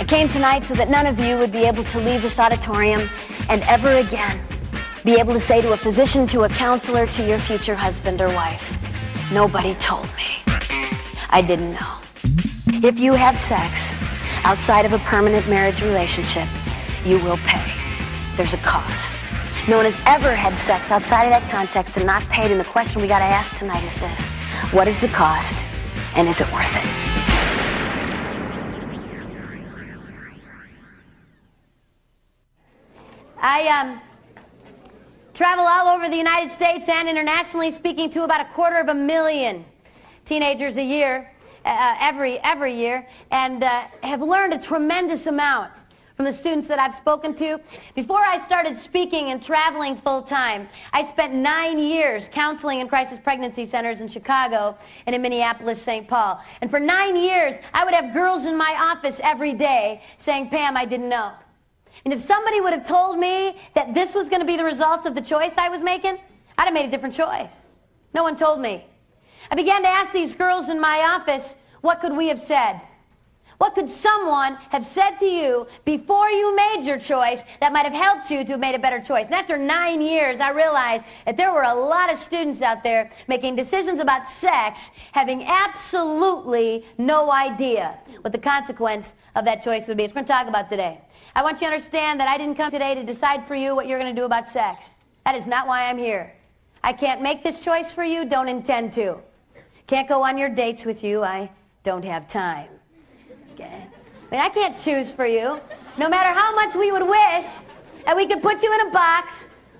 came tonight so that none of you would be able to leave this auditorium and ever again be able to say to a physician, to a counselor, to your future husband or wife, nobody told me. I didn't know. If you have sex outside of a permanent marriage relationship, you will pay. There's a cost. No one has ever had sex outside of that context and not paid, and the question we got to ask tonight is this: what is the cost, and is it worth it? I travel all over the United States and internationally, speaking to about 250,000 teenagers a year, every year, and have learned a tremendous amount from the students that I've spoken to. Before I started speaking and traveling full-time, I spent 9 years counseling in crisis pregnancy centers in Chicago and in Minneapolis, St. Paul. And for 9 years, I would have girls in my office every day saying, "Pam, I didn't know." And if somebody would have told me that this was going to be the result of the choice I was making, I'd have made a different choice. No one told me. I began to ask these girls in my office, what could we have said? What could someone have said to you before you made your choice that might have helped you to have made a better choice? And after 9 years, I realized that there were a lot of students out there making decisions about sex, having absolutely no idea what the consequence of that choice would be. It's what we're going to talk about today. I want you to understand that I didn't come today to decide for you what you're going to do about sex. That is not why I'm here. I can't make this choice for you, don't intend to. Can't go on your dates with you, I don't have time. Okay? I mean, I can't choose for you. No matter how much we would wish that we could put you in a box,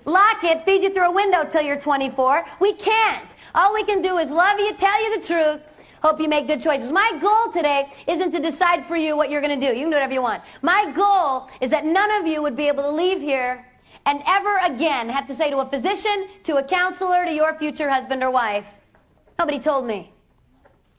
lock it, feed you through a window till you're 24, we can't. All we can do is love you, tell you the truth, hope you make good choices. My goal today isn't to decide for you what you're going to do. You can do whatever you want. My goal is that none of you would be able to leave here and ever again have to say to a physician, to a counselor, to your future husband or wife, nobody told me.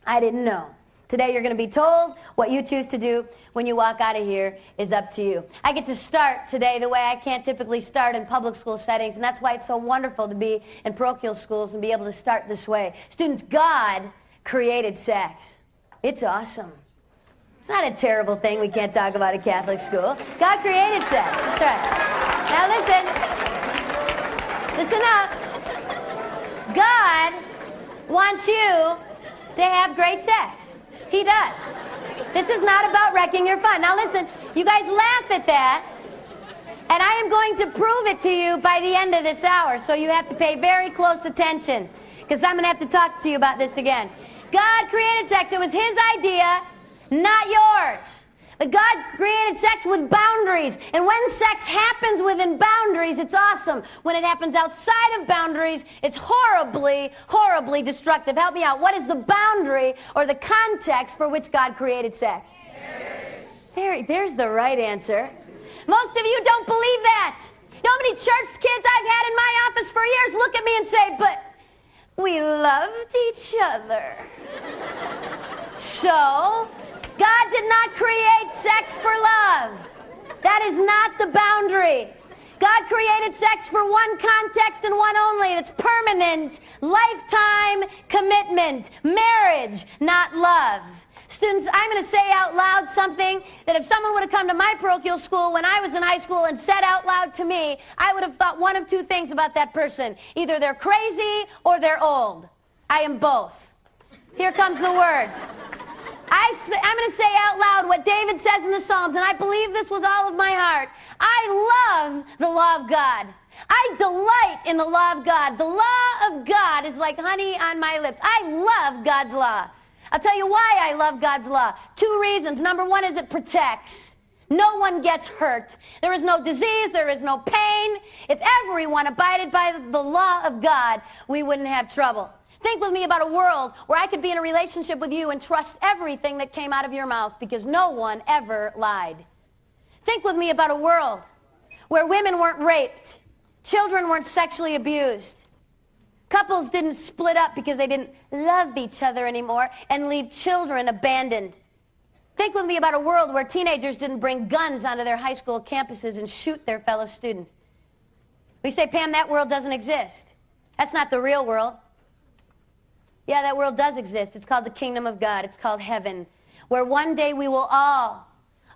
I didn't know. Today you're going to be told. What you choose to do when you walk out of here is up to you. I get to start today the way I can't typically start in public school settings, and that's why it's so wonderful to be in parochial schools and be able to start this way. Students, God created sex. It's awesome. It's not a terrible thing we can't talk about at Catholic school. God created sex. That's right. Now listen up. God wants you to have great sex. He does. This is not about wrecking your fun. Now listen, you guys laugh at that, and I am going to prove it to you by the end of this hour, so you have to pay very close attention, because I'm going to have to talk to you about this again. God created sex. It was His idea, not yours. But God created sex with boundaries. And when sex happens within boundaries, it's awesome. When it happens outside of boundaries, it's horribly, horribly destructive. Help me out. What is the boundary or the context for which God created sex? There's the right answer. Most of you don't believe that. You know how many church kids I've had in my office for years look at me and say, but we loved each other. So, God did not create sex for love. That is not the boundary. God created sex for one context and one only. It's permanent, lifetime commitment, marriage, not love. Students, I'm going to say out loud something that if someone would have come to my parochial school when I was in high school and said out loud to me, I would have thought one of two things about that person. Either they're crazy or they're old. I am both. Here comes the words. I'm going to say out loud what David says in the Psalms, and I believe this with all of my heart. I love the law of God. I delight in the law of God. The law of God is like honey on my lips. I love God's law. I'll tell you why I love God's law. 2 reasons. Number 1 is it protects. No one gets hurt. There is no disease. There is no pain. If everyone abided by the law of God, we wouldn't have trouble. Think with me about a world where I could be in a relationship with you and trust everything that came out of your mouth because no one ever lied. Think with me about a world where women weren't raped, children weren't sexually abused, couples didn't split up because they didn't love each other anymore and leave children abandoned. Think with me about a world where teenagers didn't bring guns onto their high school campuses and shoot their fellow students. We say, Pam, that world doesn't exist. That's not the real world. Yeah, that world does exist. It's called the kingdom of God. It's called heaven, where one day we will all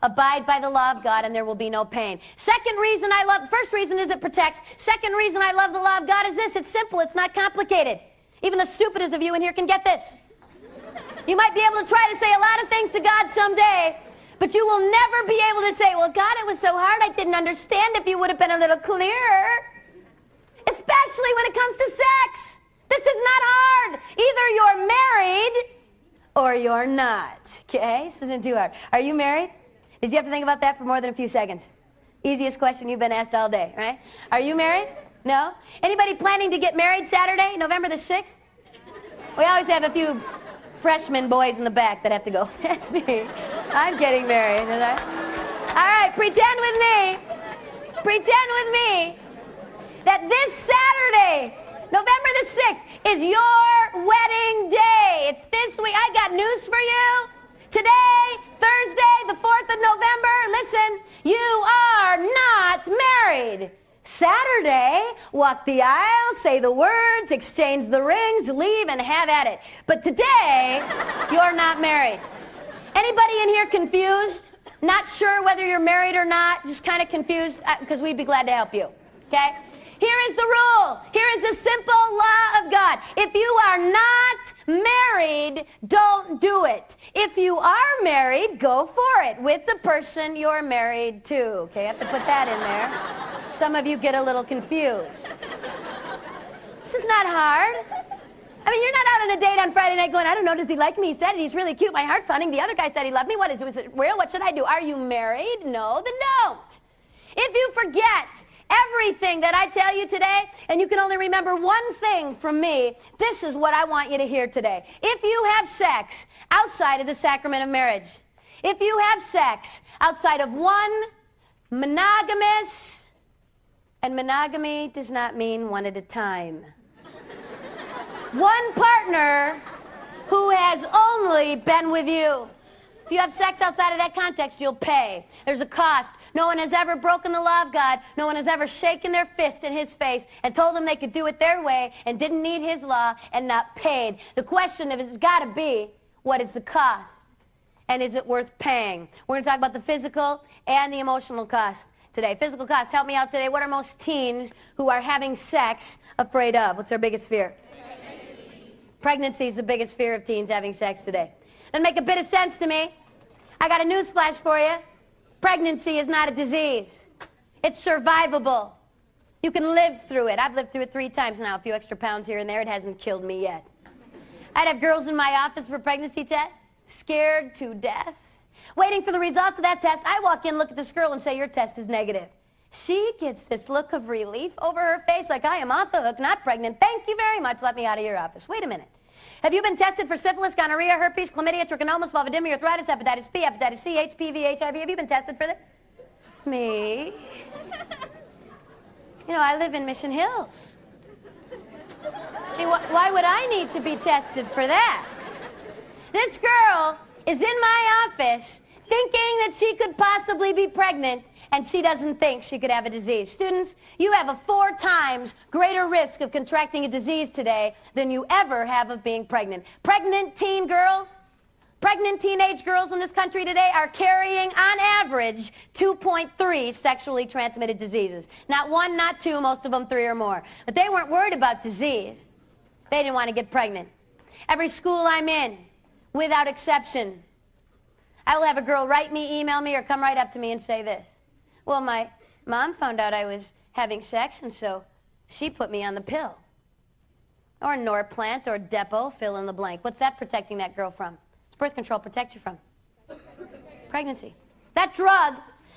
Abide by the law of God and there will be no pain. Second reason I love, first reason is it protects. Second reason I love the law of God is this. It's simple. It's not complicated. Even the stupidest of you in here can get this. You might be able to try to say a lot of things to God someday, but you will never be able to say, well, God, it was so hard I didn't understand if you would have been a little clearer. Especially when it comes to sex. This is not hard. Either you're married or you're not. Okay? This isn't too hard. Are you married? Did you have to think about that for more than a few seconds? Easiest question you've been asked all day, right? Are you married? No? Anybody planning to get married Saturday, November the 6th? We always have a few freshman boys in the back that have to go. That's me. I'm getting married. And all right, pretend with me that this Saturday, November the 6th, is your wedding day. It's this week. I got news for you. Today, Thursday, the 4th of November, listen, you are not married. Saturday, walk the aisle, say the words, exchange the rings, leave, and have at it. But today, you're not married. Anybody in here confused? Not sure whether you're married or not? Just kind of confused? Because we'd be glad to help you. Okay? Here is the rule. Here is the simple law of God. If you are not married, don't do it. If you are married, go for it with the person you're married to. Okay, I have to put that in there. Some of you get a little confused. This is not hard. I mean, you're not out on a date on Friday night going, I don't know, does he like me? He said it. He's really cute. My heart's pounding. The other guy said he loved me. What is it? Was it real? What should I do? Are you married? No, then don't. If you forget everything that I tell you today, and you can only remember one thing from me, this is what I want you to hear today. If you have sex outside of the sacrament of marriage, if you have sex outside of one monogamous, and monogamy does not mean one at a time, one partner who has only been with you. If you have sex outside of that context, you'll pay. There's a cost. No one has ever broken the law of God. No one has ever shaken their fist in his face and told them they could do it their way and didn't need his law and not paid. The question has got to be, what is the cost? And is it worth paying? We're going to talk about the physical and the emotional cost today. Physical cost, help me out today. What are most teens who are having sex afraid of? What's their biggest fear? Pregnancy is the biggest fear of teens having sex today. Doesn't make a bit of sense to me. I got a news flash for you. Pregnancy is not a disease. It's survivable. You can live through it. I've lived through it 3 times now, a few extra pounds here and there. It hasn't killed me yet. I'd have girls in my office for pregnancy tests, scared to death, waiting for the results of that test. I walk in, look at this girl, and say, your test is negative. She gets this look of relief over her face like I am off the hook, not pregnant. Thank you very much. Let me out of your office. Wait a minute. Have you been tested for syphilis, gonorrhea, herpes, chlamydia, trichomonas, vulvodynia, arthritis, hepatitis B, hepatitis C, HPV, HIV? Have you been tested for that? Me? You know, I live in Mission Hills. Why would I need to be tested for that? This girl is in my office thinking that she could possibly be pregnant, and she doesn't think she could have a disease. Students, you have a 4 times greater risk of contracting a disease today than you ever have of being pregnant. Pregnant teen girls, pregnant teenage girls in this country today are carrying, on average, 2.3 sexually transmitted diseases. Not 1, not 2, most of them 3 or more. But they weren't worried about disease. They didn't want to get pregnant. Every school I'm in, without exception, I will have a girl write me, email me, or come right up to me and say this. Well, my mom found out I was having sex, and so she put me on the pill. Or Norplant, or Depo, fill in the blank. What's that protecting that girl from? What's birth control protect you from? Pregnancy. That drug,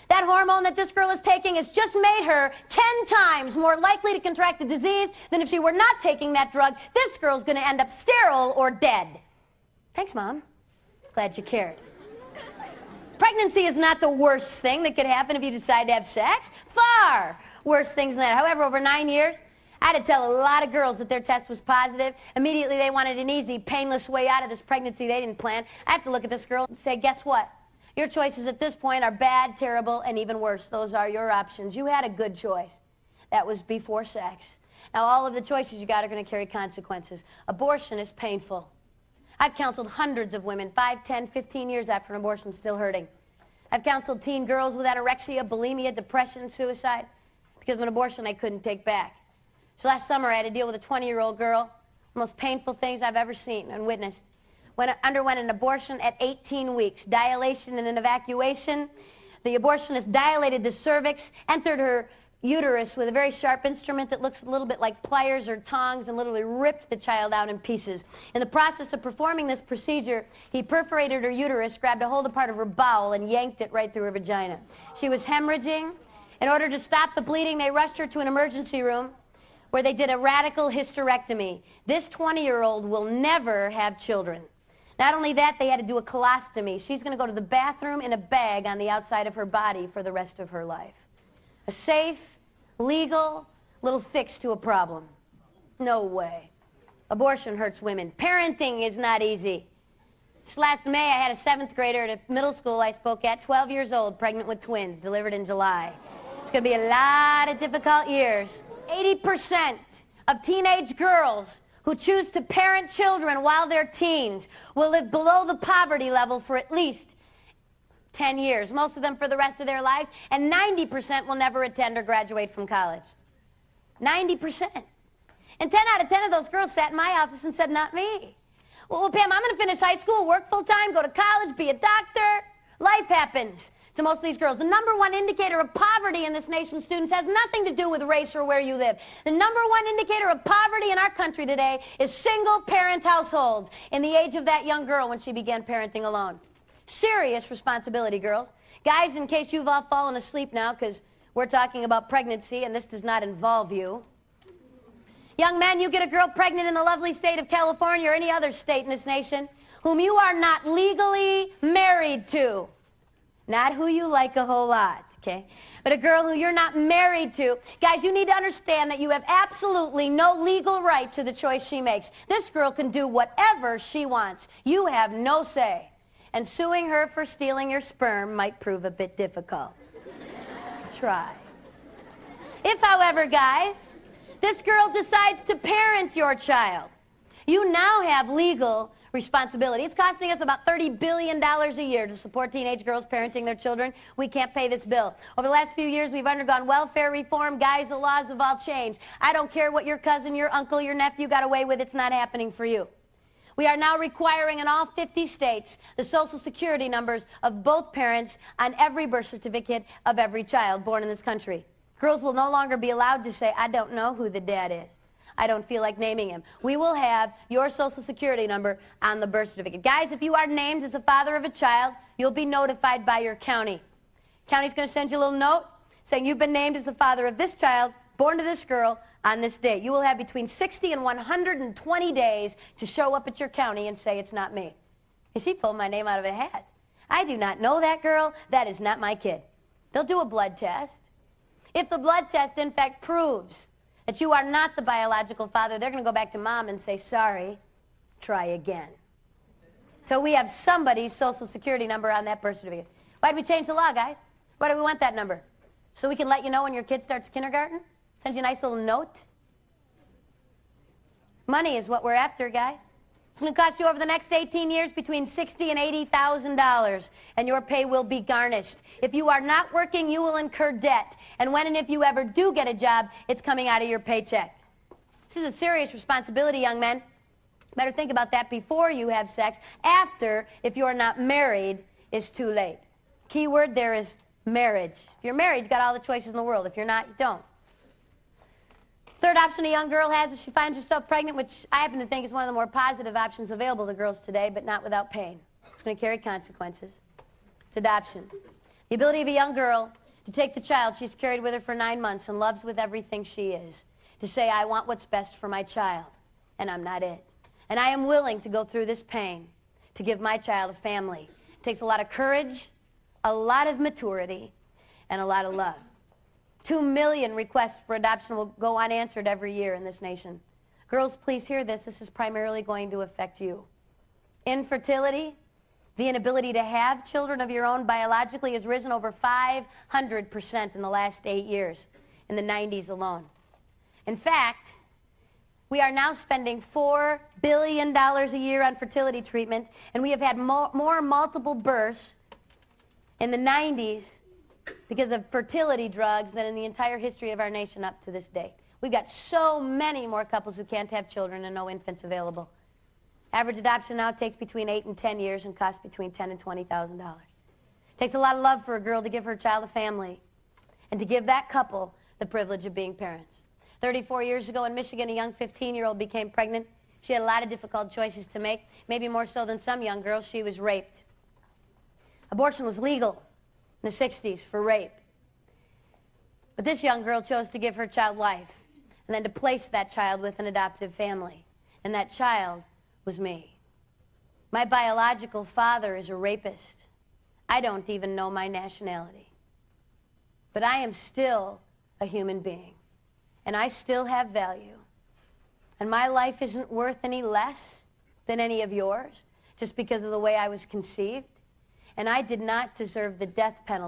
that hormone that this girl is taking has just made her 10 times more likely to contract the disease than if she were not taking that drug. This girl's going to end up sterile or dead. Thanks, Mom. Glad you cared. Pregnancy is not the worst thing that could happen if you decide to have sex. Far worse things than that. However, over 9 years, I had to tell a lot of girls that their test was positive. Immediately, they wanted an easy, painless way out of this pregnancy they didn't plan. I have to look at this girl and say, guess what? Your choices at this point are bad, terrible, and even worse. Those are your options. You had a good choice. That was before sex. Now, all of the choices you got are going to carry consequences. Abortion is painful. I've counseled hundreds of women, 5, 10, 15 years after an abortion, still hurting. I've counseled teen girls with anorexia, bulimia, depression, suicide, because of an abortion they couldn't take back. So last summer I had to deal with a 20-year-old girl, the most painful things I've ever seen and witnessed. Underwent an abortion at 18 weeks, dilation and an evacuation. The abortionist dilated the cervix, entered her uterus with a very sharp instrument that looks a little bit like pliers or tongs, and literally ripped the child out in pieces. In the process of performing this procedure, he perforated her uterus, grabbed a hold of part of her bowel, and yanked it right through her vagina. She was hemorrhaging. In order to stop the bleeding, they rushed her to an emergency room where they did a radical hysterectomy. This 20-year-old will never have children. Not only that, they had to do a colostomy. She's going to go to the bathroom in a bag on the outside of her body for the rest of her life. A safe, legal, little fix to a problem. No way. Abortion hurts women. Parenting is not easy. This last May, I had a 7th grader at a middle school I spoke at, 12 years old, pregnant with twins, delivered in July. It's going to be a lot of difficult years. 80% of teenage girls who choose to parent children while they're teens will live below the poverty level for at least 10 years, most of them for the rest of their lives, and 90% will never attend or graduate from college. 90%. And 10 out of 10 of those girls sat in my office and said, not me. Well, Pam, I'm going to finish high school, work full-time, go to college, be a doctor. Life happens to most of these girls. The #1 indicator of poverty in this nation's students has nothing to do with race or where you live. The #1 indicator of poverty in our country today is single-parent households in the age of that young girl when she began parenting alone. Serious responsibility, girls. Guys, in case you've all fallen asleep now, because we're talking about pregnancy and this does not involve you. Young men, you get a girl pregnant in the lovely state of California or any other state in this nation whom you are not legally married to. Not who you like a whole lot, okay? But a girl who you're not married to. Guys, you need to understand that you have absolutely no legal right to the choice she makes. This girl can do whatever she wants. You have no say. And suing her for stealing your sperm might prove a bit difficult. Try. If, however, guys, this girl decides to parent your child, you now have legal responsibility. It's costing us about $30 billion a year to support teenage girls parenting their children. We can't pay this bill. Over the last few years, we've undergone welfare reform. Guys, the laws have all changed. I don't care what your cousin, your uncle, your nephew got away with. It's not happening for you. We are now requiring in all 50 states the Social Security numbers of both parents on every birth certificate of every child born in this country. Girls will no longer be allowed to say, I don't know who the dad is. I don't feel like naming him. We will have your Social Security number on the birth certificate. Guys, if you are named as the father of a child, you'll be notified by your county. County's going to send you a little note saying you've been named as the father of this child, born to this girl, on this date. You will have between 60 and 120 days to show up at your county and say, it's not me. You see, pulled my name out of a hat. I do not know that girl. That is not my kid. They'll do a blood test. If the blood test, in fact, proves that you are not the biological father, they're going to go back to mom and say, sorry, try again. So we have somebody's Social Security number on that birth certificate. Why did we change the law, guys? Why do we want that number? So we can let you know when your kid starts kindergarten? Send you a nice little note? Money is what we're after, guys. It's going to cost you over the next 18 years between $60,000 and $80,000, and your pay will be garnished. If you are not working, you will incur debt. And when and if you ever do get a job, it's coming out of your paycheck. This is a serious responsibility, young men. Better think about that before you have sex. After, if you're not married, it's too late. Key word there is marriage. If you're married, you've got all the choices in the world. If you're not, you don't. Third option a young girl has if she finds herself pregnant, which I happen to think is one of the more positive options available to girls today, but not without pain. It's going to carry consequences. It's adoption. The ability of a young girl to take the child she's carried with her for 9 months and loves with everything she is, to say, I want what's best for my child, and I'm not it. And I am willing to go through this pain to give my child a family. It takes a lot of courage, a lot of maturity, and a lot of love. 2 million requests for adoption will go unanswered every year in this nation. Girls, please hear this. This is primarily going to affect you. Infertility, the inability to have children of your own biologically, has risen over 500% in the last 8 years, in the 90s alone. In fact, we are now spending $4 billion a year on fertility treatment, and we have had more multiple births in the 90s because of fertility drugs than in the entire history of our nation up to this date. We've got so many more couples who can't have children and no infants available. Average adoption now takes between 8 and 10 years and costs between $10,000 and $20,000. It takes a lot of love for a girl to give her child a family and to give that couple the privilege of being parents. 34 years ago in Michigan, a young 15-year-old became pregnant. She had a lot of difficult choices to make, maybe more so than some young girls. She was raped. Abortion was legal in the 60s for rape. But this young girl chose to give her child life and then to place that child with an adoptive family. And that child was me. My biological father is a rapist. I don't even know my nationality. But I am still a human being. And I still have value. And my life isn't worth any less than any of yours just because of the way I was conceived. And I did not deserve the death penalty.